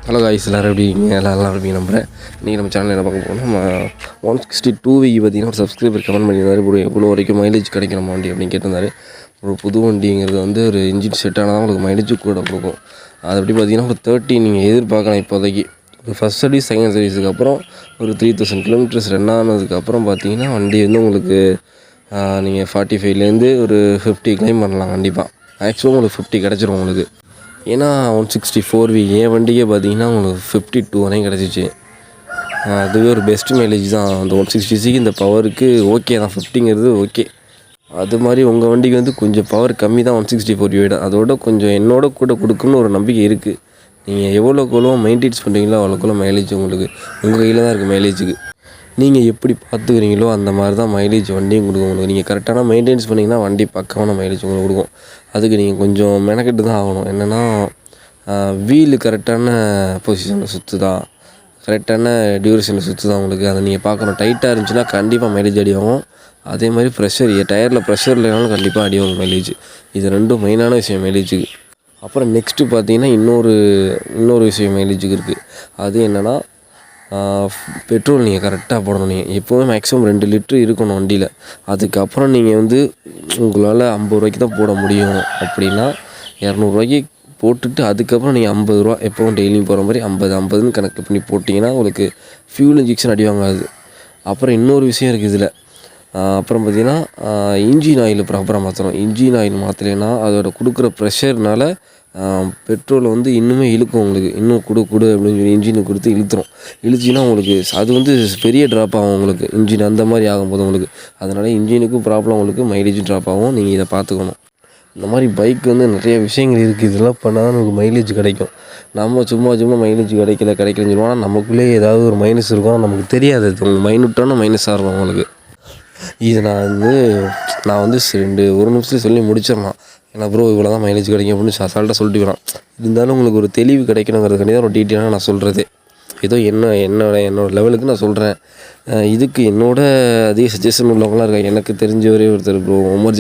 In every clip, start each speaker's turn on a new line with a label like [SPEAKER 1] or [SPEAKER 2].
[SPEAKER 1] Hello guys, எல்லோரும் எப்படி இருக்கீங்க? எல்லாம் இருப்பீங்க நம்புறேன். இன்றைக்கி நம்ம சேனலில் என்ன பார்க்க போனால் நம்ம 162 பார்த்தீங்கன்னா ஒரு சப்ஸ்கிரைபர் கமெண்ட் பண்ணியிருந்தாரு. ஒரு எவ்வளோ வரைக்கும் மைலேஜ் கிடைக்கும் நம்ம வண்டி அப்படின்னு கேட்டிருந்தாரு. ஒரு புது வண்டிங்கிறது வந்து ஒரு இன்ஜின் செட் ஆனால் தான் உங்களுக்கு மைலேஜ் கூட கொடுக்கும். அது எப்படி பார்த்தீங்கன்னா ஒரு 30 நீங்கள் எதிர்பார்க்கலாம். இப்போதைக்கு ஒரு ஃபஸ்ட் சர்வீஸ் செகண்ட் சர்வீஸுக்கு அப்புறம் ஒரு 3000 கிலோமீட்டர்ஸ் ரன் ஆனதுக்கப்புறம் பார்த்தீங்கன்னா வண்டி வந்து உங்களுக்கு நீங்கள் 45லேருந்து ஒரு 50 கிளைம் பண்ணலாம். கண்டிப்பாக மேக்ஸிமம் உங்களுக்கு 50 கிடச்சிரும் உங்களுக்கு. ஏன்னா 164V என் வண்டிக்கே பார்த்தீங்கன்னா உங்களுக்கு 52 வரையும் கிடச்சிச்சு. அதுவே ஒரு பெஸ்ட் மைலேஜ் தான். அந்த 160சிக்கு இந்த பவருக்கு ஓகே தான், 50ங்கிறது ஓகே. அது மாதிரி உங்கள் வண்டிக்கு வந்து கொஞ்சம் பவர் கம்மி தான் 164V விட. அதோட கொஞ்சம் என்னோட கூட கொடுக்குன்னு ஒரு நம்பிக்கை இருக்குது. நீங்கள் எவ்வளோக்கு மெயின்டைன்ஸ் பண்ணுறீங்களோ அவ்வளோக்குள்ள மைலேஜ் உங்களுக்கு உங்கள் கையில் தான் இருக்குது. மைலேஜுக்கு நீங்கள் எப்படி பார்த்துக்கிறீங்களோ அந்த மாதிரி தான் மைலேஜ் வண்டியும் கொடுக்கும் உங்களுக்கு. நீங்கள் கரெக்டான மெயின்டைன்ஸ் பண்ணிங்கன்னா வண்டி பக்கமான மைலேஜ் உங்களுக்கு கொடுக்கும். அதுக்கு நீங்கள் கொஞ்சம் மெனக்கெட்டு தான் ஆகணும். என்னென்னா வீலு கரெக்டான பொசிஷனில் சுற்றுதா, கரெக்டான டியூரேஷனில் சுற்றுதா உங்களுக்கு அதை நீங்கள் பார்க்கணும். டைட்டாக இருந்துச்சுன்னா கண்டிப்பாக மைலேஜ் அடி ஆகும். அதே மாதிரி ப்ரெஷர், டயரில் ப்ரெஷர் இல்லைனாலும் கண்டிப்பாக அடி ஆகும் மைலேஜ். இது ரெண்டும் மெயினான விஷயம் மைலேஜுக்கு. அப்புறம் நெக்ஸ்ட்டு பார்த்தீங்கன்னா இன்னொரு விஷயம் மைலேஜுக்கு இருக்குது. அது என்னென்னா பெட்ரோல் நீங்கள் கரெக்டாக போடணும். நீங்கள் எப்போவுமே மேக்ஸிமம் 2 லிட்ரு இருக்கணும் வண்டியில். அதுக்கப்புறம் நீங்கள் வந்து உங்களால் 50 ரூபாய்க்கு தான் போட முடியும் அப்படின்னா 200 ரூபாய்க்கு போட்டுட்டு அதுக்கப்புறம் நீங்கள் 50 ரூபா எப்போவும் டெய்லியும் போகிற மாதிரி 50 கணக்கு பண்ணி போட்டிங்கன்னா உங்களுக்கு ஃபியூல் இன்ஜெக்ஷன் அடி வாங்காது. அப்புறம் இன்னொரு விஷயம் இருக்குது இதில். அப்புறம் பார்த்திங்கன்னா இன்ஜின் ஆயில் ப்ராப்பராக மாற்றணும். இன்ஜின் ஆயில் மாற்றலைன்னா அதோட கொடுக்குற ப்ரெஷர்னால் பெட்ரோல் வந்து இன்னுமே இழுக்கும் உங்களுக்கு. இன்னும் கொடு அப்படின்னு சொல்லி இன்ஜினுக்கு கொடுத்து இழுச்சின்னா உங்களுக்கு அது வந்து பெரிய ட்ராப் ஆகும் உங்களுக்கு. இன்ஜின் அந்த மாதிரி ஆகும்போது உங்களுக்கு அதனால் இன்ஜினுக்கும் ப்ராப்ளம், உங்களுக்கு மைலேஜும் ட்ராப் ஆகும். நீங்கள் இதை பார்த்துக்கணும். இந்த மாதிரி பைக் வந்து நிறைய விஷயங்கள் இருக்குது. இதெல்லாம் பண்ணால் தான் நமக்கு மைலேஜ் கிடைக்கும். நம்ம சும்மா மைலேஜ் கிடைக்கலன்னு சொல்லுவோம். ஆனால் நமக்குள்ளேயே ஏதாவது ஒரு மைனஸ் இருக்கும், நமக்கு தெரியாது. அது உங்களுக்கு மைனூட்டான மைனஸாக இருக்கும் உங்களுக்கு. இது நான் வந்து ஒரு நிமிஷத்துல சொல்லி முடிச்சிடலாம். ஏன்னா ப்ரோ இவ்வளோ தான் மைலேஜ் கிடைக்கும் அப்படின்னு அசால்ட்டாக சொல்லிட்டு போயிடலாம். இருந்தாலும் உங்களுக்கு ஒரு தெளிவு கிடைக்கணுங்கிறதுக்காண்டி தான் ஒரு டீட்டெயிலாக நான் சொல்கிறது. ஏதோ என்னோட லெவலுக்கு நான் சொல்கிறேன். இதுக்கு அதே சஜஷன் உள்ளவங்களாம் இருக்காங்க. எனக்கு தெரிஞ்சவரே ஒருத்தர் ப்ரோ உமர்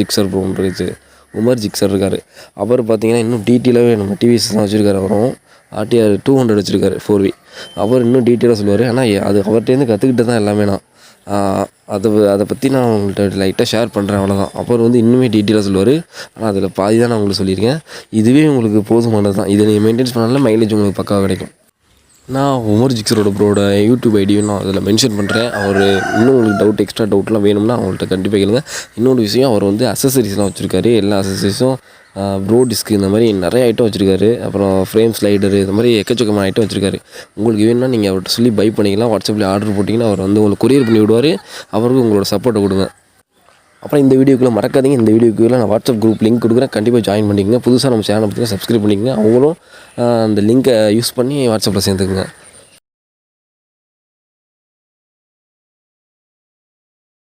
[SPEAKER 1] ஜிக்ஸர் இருக்கார். அவர் பார்த்தீங்கன்னா இன்னும் டீட்டெயிலாகவே நம்ம டிவிஎஸ் தான் வச்சுருக்காரு. அவரும் RTR 200 வச்சுருக்காரு 4V. அவர் இன்னும் டீட்டெயிலாக சொல்லுவார். ஆனால் அது அவர்கிட்டேருந்து கற்றுக்கிட்டு தான் எல்லாமே. நான் அதை பற்றி நான் உங்கள்கிட்ட லைட்டாக ஷேர் பண்ணுறேன், அவ்வளோதான். அப்புறம் வந்து இன்னுமே டீட்டெயிலாக சொல்லுவார். ஆனால் அதில் பாதி தான் நான் உங்களுக்கு சொல்லியிருக்கேன். இதுவே உங்களுக்கு போதுமானது தான். இதை நீங்கள் மெயின்டைன்ஸ் பண்ணாலும் மைலேஜ் உங்களுக்கு பக்காவாக கிடைக்கும். நான் உமர் ஜிக்ஸரோட யூடியூப் ஐடியும் நான் அதில் மென்ஷன் பண்ணுறேன். அவர் இன்னும் உங்களுக்கு எக்ஸ்ட்ரா டவுட்லாம் வேணும்னா அவங்கள்ட்ட கண்டிப்பாக கேளுங்க. இன்னொரு விஷயம், அவர் வந்து அசசரிஸ்லாம் வச்சுருக்காரு. எல்லா அசசரிஸும் ப்ரோ டிஸ்க் இந்த மாதிரி நிறைய ஐட்டம் வச்சுருக்காரு. அப்புறம் ஃப்ரேம் ஸ்லைடரு இந்த மாதிரி எக்கச்சக்கமான ஐட்டம் வச்சுருக்காரு. உங்களுக்கு வேணும்னா நீங்கள் அவர்கிட்ட சொல்லி பை பண்ணிக்கலாம். வாட்ஸ்அப்பில் ஆர்டர் போட்டிங்கன்னா அவர் வந்து உங்களுக்கு கொரியர் பண்ணி விடுவார். அவருக்கு உங்களோட சப்போர்ட்டை கொடுங்க. அப்புறம் இந்த வீடியோக்குள்ளே மறக்காதீங்க, இந்த வீடியோக்குள்ளே நான் வாட்ஸ்அப் குரூப் லிங்க் கொடுக்குறேன். கண்டிப்பாக ஜாயின் பண்ணிக்கங்க. புதுசாக நம்ம சேனலை பற்றி சப்ஸ்கிரைப் பண்ணிக்கங்க. அவங்களும் அந்த லிங்கை யூஸ் பண்ணி வாட்ஸ்அப்பில் சேர்ந்துக்குங்க.